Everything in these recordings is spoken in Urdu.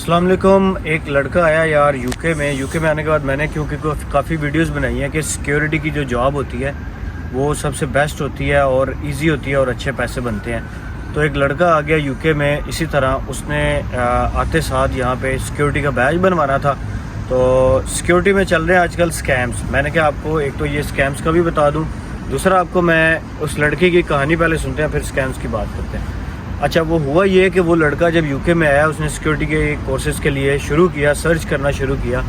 السلام علیکم. ایک لڑکا آیا یار یو کے میں آنے کے بعد میں نے کیونکہ کافی ویڈیوز بنائی ہیں کہ سیکیورٹی کی جو جاب ہوتی ہے وہ سب سے بیسٹ ہوتی ہے اور ایزی ہوتی ہے اور اچھے پیسے بنتے ہیں. تو ایک لڑکا آ گیا یو کے میں اسی طرح، اس نے آتے ساتھ یہاں پہ سیکیورٹی کا بیج بنوانا تھا. تو سیکیورٹی میں چل رہے ہیں آج کل اسکیمز. میں نے کہا آپ کو ایک تو یہ اسکیمز کا بھی بتا دوں، دوسرا آپ کو میں اس لڑکے کی کہانی پہلے سنتے ہیں پھر اسکیمز کی بات کرتے ہیں. اچھا، وہ ہوا یہ کہ وہ لڑکا جب یو کے میں آیا اس نے سیکیورٹی کے کورسز کے لیے شروع کیا، سرچ کرنا شروع کیا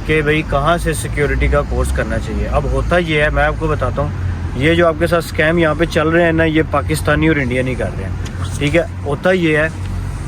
کہ بھئی کہاں سے سیکیورٹی کا کورس کرنا چاہیے. اب ہوتا یہ ہے، میں آپ کو بتاتا ہوں، یہ جو آپ کے ساتھ اسکیم یہاں پہ چل رہے ہیں نا، یہ پاکستانی اور انڈین ہی کر رہے ہیں. ٹھیک ہے، ہوتا یہ ہے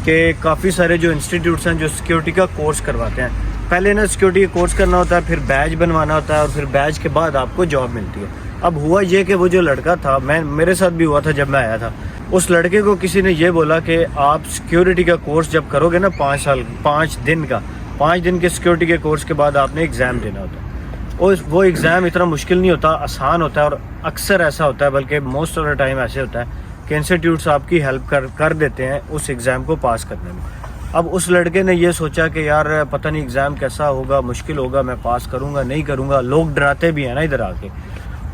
کہ کافی سارے جو انسٹیٹیوٹس ہیں جو سیکیورٹی کا کورس کرواتے ہیں، پہلے نا سیکیورٹی کا کورس کرنا ہوتا ہے، پھر بیج بنوانا ہوتا ہے اور پھر بیج کے بعد آپ کو جاب ملتی ہے. اب ہوا یہ کہ وہ جو لڑکا تھا، میرے ساتھ بھی ہوا تھا جب میں آیا تھا، اس لڑکے کو کسی نے یہ بولا کہ آپ سیکیورٹی کا کورس جب کرو گے نا 5 دن کے سیکیورٹی کے کورس کے بعد آپ نے ایگزام دینا ہوتا ہے. اور وہ ایگزام اتنا مشکل نہیں ہوتا، آسان ہوتا ہے، اور اکثر ایسا ہوتا ہے، بلکہ موسٹ آف دا ٹائم ایسے ہوتا ہے کہ انسٹیٹیوٹس آپ کی ہیلپ کر دیتے ہیں اس ایگزام کو پاس کرنے میں. اب اس لڑکے نے یہ سوچا کہ یار پتہ نہیں ایگزام کیسا ہوگا، مشکل ہوگا، میں پاس کروں گا نہیں کروں گا، لوگ ڈراتے بھی ہیں نا ادھر آ کے.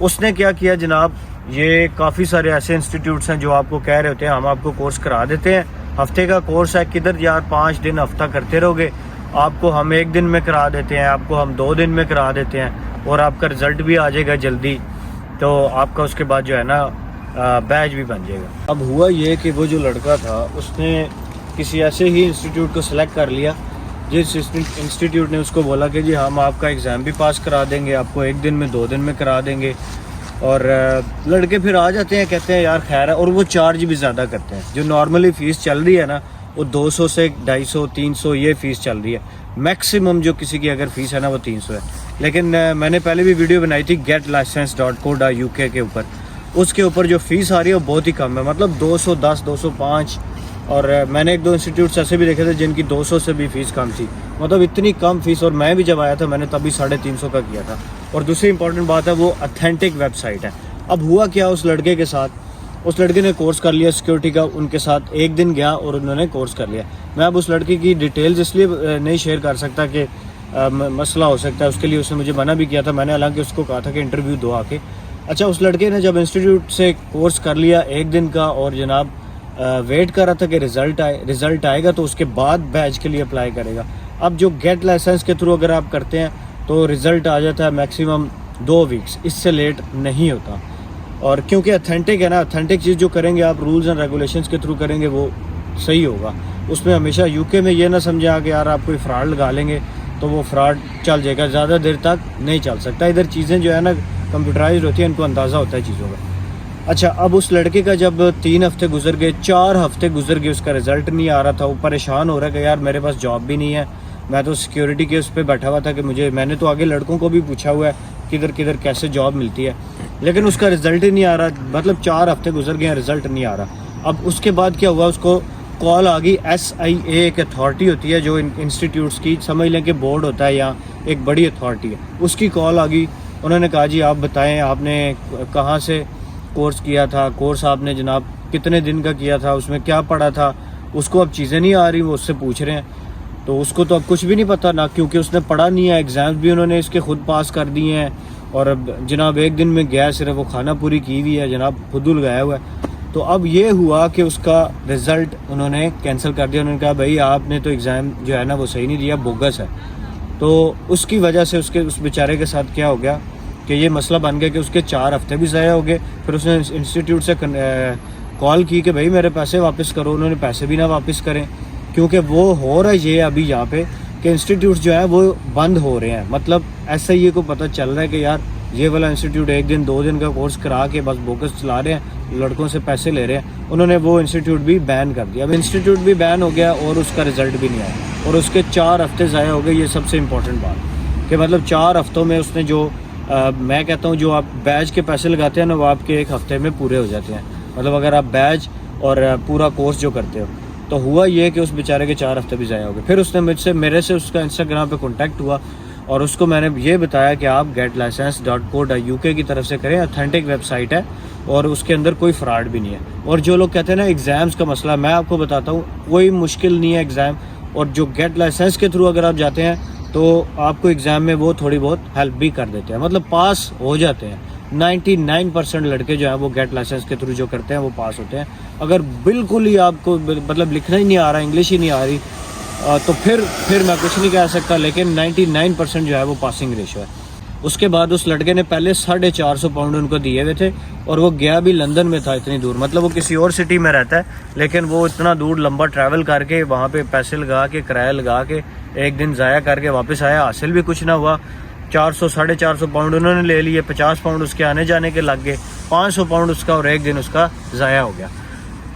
اس نے کیا کیا جناب، یہ کافی سارے ایسے انسٹیٹیوٹس ہیں جو آپ کو کہہ رہے ہوتے ہیں ہم آپ کو کورس کرا دیتے ہیں، ہفتے کا کورس ہے، کدھر یار 5 دن ہفتہ کرتے رہو گے، آپ کو ہم 1 دن میں کرا دیتے ہیں، آپ کو ہم 2 دن میں کرا دیتے ہیں اور آپ کا رزلٹ بھی آ جائے گا جلدی، تو آپ کا اس کے بعد جو ہے نا بیج بھی بن جائے گا. اب ہوا یہ کہ وہ جو لڑکا تھا اس نے کسی ایسے ہی انسٹیٹیوٹ کو سلیکٹ کر لیا جس انسٹیٹیوٹ نے اس کو بولا کہ جی ہم آپ کا ایگزام بھی پاس کرا دیں گے، آپ کو 1 دن میں 2 دن میں کرا دیں گے. اور لڑکے پھر آ جاتے ہیں، کہتے ہیں یار خیر ہے، اور وہ چارج بھی زیادہ کرتے ہیں. جو نارملی فیس چل رہی ہے نا وہ 200 سے 250 300 یہ فیس چل رہی ہے. میکسیمم جو کسی کی اگر فیس ہے نا وہ 300 ہے. لیکن میں نے پہلے بھی ویڈیو بنائی تھی getlicense.co.uk کے اوپر، اس کے اوپر جو فیس آ رہی ہے وہ بہت ہی کم ہے، مطلب 210 205. اور میں نے 1-2 انسٹیٹیوٹس ایسے بھی دیکھے تھے جن کی 200 سے بھی فیس کم تھی، مطلب اتنی کم فیس. اور میں بھی جب آیا تھا میں نے تبھی 350 کا کیا تھا. اور دوسری امپورٹنٹ بات ہے وہ اتھینٹک ویب سائٹ ہے. اب ہوا کیا اس لڑکے کے ساتھ، اس لڑکے نے کورس کر لیا سیکیورٹی کا، ان کے ساتھ 1 دن گیا اور انہوں نے کورس کر لیا. میں اب اس لڑکے کی ڈیٹیلز اس لیے نہیں شیئر کر سکتا کہ مسئلہ ہو سکتا ہے، اس کے لیے اس نے مجھے منع بھی کیا تھا. میں نے حالانکہ اس کو کہا تھا کہ انٹرویو دو آ کے. اچھا، اس لڑکے نے جب انسٹیٹیوٹ سے کورس کر لیا 1 دن کا اور جناب ویٹ کر رہا تھا کہ رزلٹ آئے گا تو اس کے بعد بیچ کے لیے اپلائی کرے گا. اب جو گیٹ لائسنس کے تھرو اگر آپ کرتے ہیں تو رزلٹ آ جاتا ہے میکسیمم 2 ویکس، اس سے لیٹ نہیں ہوتا. اور کیونکہ اتھینٹک ہے نا، اتھینٹک چیز جو کریں گے آپ رولز اینڈ ریگولیشنز کے تھرو کریں گے وہ صحیح ہوگا. اس میں ہمیشہ یو کے میں یہ نہ سمجھیں کہ یار آپ کوئی فراڈ لگا لیں گے تو وہ فراڈ چل جائے گا، زیادہ دیر تک نہیں چل سکتا. ادھر چیزیں جو ہے نا کمپیوٹرائزڈ ہوتی ہیں، ان کو اندازہ ہوتا ہے چیزوں کا. اچھا، اب اس لڑکے کا جب 3 ہفتے گزر گئے، 4 ہفتے گزر گئے، اس کا رزلٹ نہیں آ رہا تھا. وہ پریشان ہو رہا ہے کہ یار میرے پاس جاب بھی نہیں ہے، میں تو سیکیورٹی کے اس پہ بیٹھا ہوا تھا کہ میں نے تو آگے لڑکوں کو بھی پوچھا ہوا ہے کدھر کیسے جاب ملتی ہے، لیکن اس کا رزلٹ ہی نہیں آ رہا. مطلب 4 ہفتے گزر گئے ہیں، رزلٹ نہیں آ رہا. اب اس کے بعد کیا ہوا، اس کو کال آ گئی. SIA ایک اتھارٹی ہوتی ہے جو انسٹیٹیوٹس کی، سمجھ لیں کہ بورڈ ہوتا ہے یا ایک بڑی اتھارٹی ہے، اس کی کال آ گئی. انہوں نے کہا جی آپ بتائیں آپ نے کہاں سے کورس کیا تھا، کورس آپ نے جناب کتنے دن کا کیا تھا، اس میں کیا پڑھا تھا. اس کو اب چیزیں نہیں آ رہی، وہ اس سے پوچھ رہے ہیں. تو اس کو تو اب کچھ بھی نہیں پتا نا، کیونکہ اس نے پڑھا نہیں ہے. ایگزامز بھی انہوں نے اس کے خود پاس کر دیے ہیں اور اب جناب 1 دن میں گیا، صرف وہ کھانا پوری کی ہوئی ہے جناب، خود لگایا ہوا ہے. تو اب یہ ہوا کہ اس کا رزلٹ انہوں نے کینسل کر دیا. انہوں نے کہا بھائی آپ نے تو ایگزام جو ہے نا وہ صحیح نہیں دیا، بوگس ہے. تو اس کی وجہ سے اس بیچارے کے ساتھ کیا ہو گیا کہ یہ مسئلہ بن گیا کہ اس کے 4 ہفتے بھی ضائع ہو گئے. پھر اس نے انسٹیٹیوٹ سے کال کی کہ بھائی میرے پیسے واپس کرو. انہوں نے پیسے بھی نہ واپس کریں، کیونکہ وہ ہو رہا ہے یہ ابھی یہاں پہ کہ انسٹیٹیوٹ جو ہیں وہ بند ہو رہے ہیں. مطلب SIA کو پتہ چل رہا ہے کہ یار یہ والا انسٹیٹیوٹ 1 دن 2 دن کا کورس کرا کے بس بوکس چلا رہے ہیں، لڑکوں سے پیسے لے رہے ہیں. انہوں نے وہ انسٹیٹیوٹ بھی بین کر دیا. اب انسٹیٹیوٹ بھی بین ہو گیا اور اس کا رزلٹ بھی نہیں آیا اور اس کے 4 ہفتے ضائع ہو گئے. یہ سب سے امپورٹنٹ بات کہ مطلب 4 ہفتوں میں اس نے جو میں کہتا ہوں جو آپ بیچ کے پیسے لگاتے ہیں نا وہ آپ کے 1 ہفتے میں پورے ہو جاتے ہیں. مطلب اگر آپ بیچ اور پورا کورس جو کرتے ہو. تو ہوا یہ کہ اس بیچارے کے 4 ہفتے بھی ضائع ہو گئے. پھر اس نے میرے سے اس کا انسٹاگرام پہ کانٹیکٹ ہوا اور اس کو میں نے یہ بتایا کہ آپ getlicense.co.uk کی طرف سے کریں، اتھینٹک ویب سائٹ ہے اور اس کے اندر کوئی فراڈ بھی نہیں ہے. اور جو لوگ کہتے ہیں نا ایگزامز کا مسئلہ، میں آپ کو بتاتا ہوں کوئی مشکل نہیں ہے ایگزام. اور جو گیٹ لائسنس کے تھرو اگر آپ جاتے ہیں تو آپ کو ایگزام میں وہ تھوڑی بہت ہیلپ بھی کر دیتے ہیں, مطلب پاس ہو جاتے ہیں. 99% لڑکے جو ہیں وہ گیٹ لائسنس کے تھرو جو کرتے ہیں وہ پاس ہوتے ہیں. اگر بالکل ہی آپ کو مطلب لکھنا ہی نہیں آ رہا, انگلش ہی نہیں آ رہی, تو پھر میں کچھ نہیں کہہ سکتا, لیکن 99% جو ہے وہ پاسنگ ریشو ہے. اس کے بعد اس لڑکے نے پہلے 450 پاؤنڈ ان کو دیے ہوئے تھے, اور وہ گیا بھی لندن میں تھا اتنی دور, مطلب وہ کسی اور سٹی میں رہتا ہے لیکن وہ اتنا دور لمبا ٹریول کر کے وہاں پہ پیسے لگا کے کرایہ لگا کے ایک دن ضائع کر کے واپس آیا, حاصل بھی کچھ نہ ہوا. 400-450 پاؤنڈ انہوں نے لے لیے, 50 پاؤنڈ اس کے آنے جانے کے لگ گئے, 500 پاؤنڈ اس کا, اور ایک دن اس کا ضائع ہو گیا.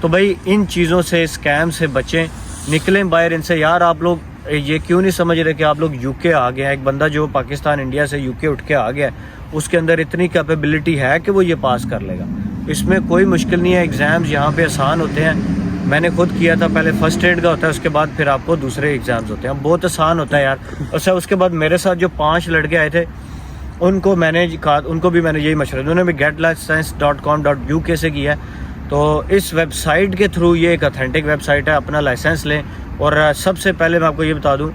تو بھائی ان چیزوں سے, اسکیم سے بچیں, نکلیں باہر ان سے. یار آپ لوگ یہ کیوں نہیں سمجھ رہے کہ آپ لوگ یو کے آ گئے ہیں؟ ایک بندہ جو پاکستان انڈیا سے یو کے اٹھ کے آ گیا ہے, اس کے اندر اتنی کیپیبلٹی ہے کہ وہ یہ پاس کر لے گا. اس میں کوئی مشکل نہیں ہے. ایگزامز یہاں پہ آسان ہوتے ہیں, میں نے خود کیا تھا, پہلے فرسٹ ایڈ کا ہوتا ہے, اس کے بعد پھر آپ کو دوسرے ایگزامز ہوتے ہیں, بہت آسان ہوتا ہے یار. اچھا اس کے بعد میرے ساتھ جو 5 لڑکے آئے تھے ان کو بھی میں نے یہی مشورہ دیا, انہوں نے بھی getlicense.com.uk سے کیا ہے. تو اس ویب سائٹ کے تھرو, یہ ایک اتھینٹک ویب سائٹ ہے, اپنا لائسنس لیں. اور سب سے پہلے میں آپ کو یہ بتا دوں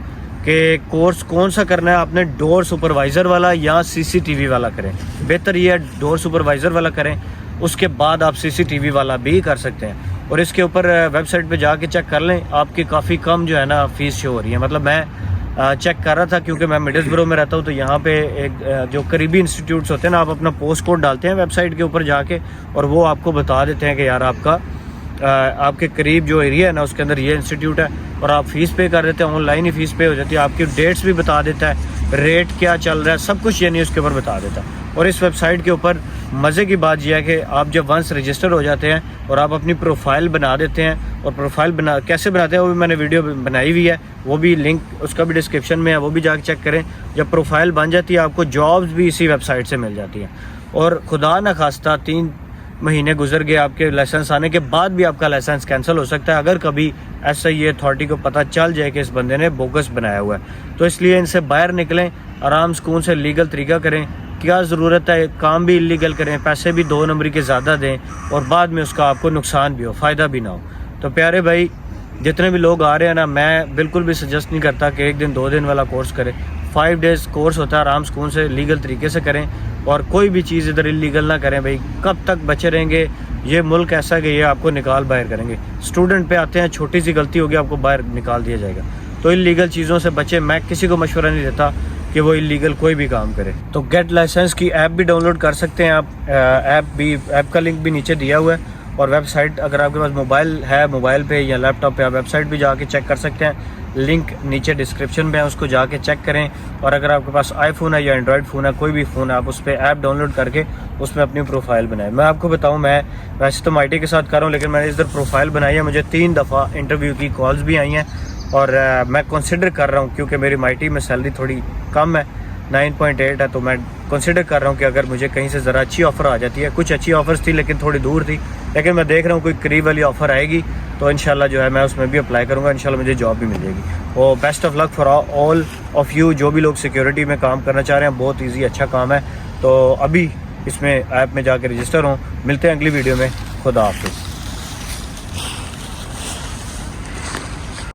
کہ کورس کون سا کرنا ہے, آپ نے ڈور سپروائزر والا یا CCTV والا کریں. بہتر یہ ہے ڈور سپروائزر والا کریں, اس کے بعد آپ CCTV والا بھی کر سکتے ہیں. اور اس کے اوپر ویب سائٹ پہ جا کے چیک کر لیں, آپ کی کافی کم جو ہے نا فیس شو ہو رہی ہے. مطلب میں چیک کر رہا تھا کیونکہ میں مڈلز برو میں رہتا ہوں, تو یہاں پہ ایک جو قریبی انسٹیٹیوٹس ہوتے ہیں نا, آپ اپنا پوسٹ کوڈ ڈالتے ہیں ویب سائٹ کے اوپر جا کے, اور وہ آپ کو بتا دیتے ہیں کہ یار آپ کے قریب جو ایریا ہے نا اس کے اندر یہ انسٹیٹیوٹ ہے, اور آپ فیس پے کر دیتے ہیں, آن لائن ہی فیس پے ہو جاتی ہے. آپ کی ڈیٹس بھی بتا دیتا ہے, ریٹ کیا چل رہا ہے, سب کچھ یعنی اس کے اوپر بتا دیتا ہے. اور اس ویب سائٹ کے اوپر مزے کی بات یہ ہے کہ آپ جب ونس رجسٹر ہو جاتے ہیں اور آپ اپنی پروفائل بنا دیتے ہیں, اور پروفائل کیسے بناتے ہیں وہ بھی میں نے ویڈیو بنائی ہوئی ہے, وہ بھی لنک اس کا بھی ڈسکرپشن میں ہے, وہ بھی جا کے چیک کریں. جب پروفائل بن جاتی ہے آپ کو جابز بھی اسی ویب سائٹ سے مل جاتی ہیں. اور خدا نہ خواستہ 3 مہینے گزر گئے آپ کے لائسنس آنے کے بعد بھی آپ کا لائسنس کینسل ہو سکتا ہے, اگر کبھی ایسا یہ اتھارٹی کو پتہ چل جائے کہ اس بندے نے بوگس بنایا ہوا ہے. تو اس لیے ان سے باہر نکلیں, آرام سکون سے لیگل طریقہ کریں. کیا ضرورت ہے کام بھی انلیگل کریں, پیسے بھی 2 نمبری کے زیادہ دیں, اور بعد میں اس کا آپ کو نقصان بھی ہو, فائدہ بھی نہ ہو. تو پیارے بھائی جتنے بھی لوگ آ رہے ہیں نا, میں بالکل بھی سجیسٹ نہیں کرتا کہ 1 دن 2 دن والا کورس کریں. 5 ڈیز کورس ہوتا ہے, آرام سکون سے لیگل طریقے سے کریں, اور کوئی بھی چیز ادھر انلیگل نہ کریں. بھائی کب تک بچے رہیں گے؟ یہ ملک ایسا کہ یہ آپ کو نکال باہر کریں گے. اسٹوڈنٹ پہ آتے ہیں, چھوٹی سی غلطی ہوگی آپ کو باہر نکال دیا جائے گا. تو انلیگل چیزوں سے بچیں. میں کسی کو مشورہ نہیں دیتا کہ وہ انلیگل کوئی بھی کام کرے. تو گیٹ لائسنس کی ایپ بھی ڈاؤن لوڈ کر سکتے ہیں آپ, ایپ کا لنک بھی نیچے دیا ہوا ہے. اور ویب سائٹ اگر آپ کے پاس موبائل ہے, موبائل پہ یا لیپ ٹاپ پہ, آپ ویب سائٹ بھی جا کے چیک کر سکتے ہیں. لنک نیچے ڈسکرپشن میں ہے, اس کو جا کے چیک کریں. اور اگر آپ کے پاس آئی فون ہے یا اینڈرائڈ فون ہے, کوئی بھی فون ہے, آپ اس پہ ایپ ڈاؤن لوڈ کر کے اس میں اپنی پروفائل بنائیں. میں آپ کو بتاؤں, میں ویسے تو MIT کے ساتھ کر رہا ہوں, لیکن میں نے ادھر پروفائل بنائی ہے. مجھے 3 دفعہ انٹرویو کی کالز بھی آئی ہیں, اور میں کنسیڈر کر رہا ہوں کیونکہ میری MIT میں سیلری تھوڑی کم ہے, 9.8 ہے, تو میں کنسیڈر کر رہا ہوں کہ اگر مجھے کہیں سے ذرا اچھی آفر آ جاتی ہے. کچھ اچھی آفرز تھی لیکن تھوڑی دور تھی, لیکن میں دیکھ رہا ہوں کوئی قریب والی آفر آئے گی تو انشاءاللہ جو ہے میں اس میں بھی اپلائی کروں گا. انشاءاللہ مجھے جاب بھی مل جائے گی. اور best of luck for all of you, جو بھی لوگ سیکیورٹی میں کام کرنا چاہ رہے ہیں. بہت ایزی اچھا کام ہے. تو ابھی اس میں ایپ میں جا کے رجسٹر ہوں. ملتے ہیں اگلی ویڈیو میں. خدا حافظ.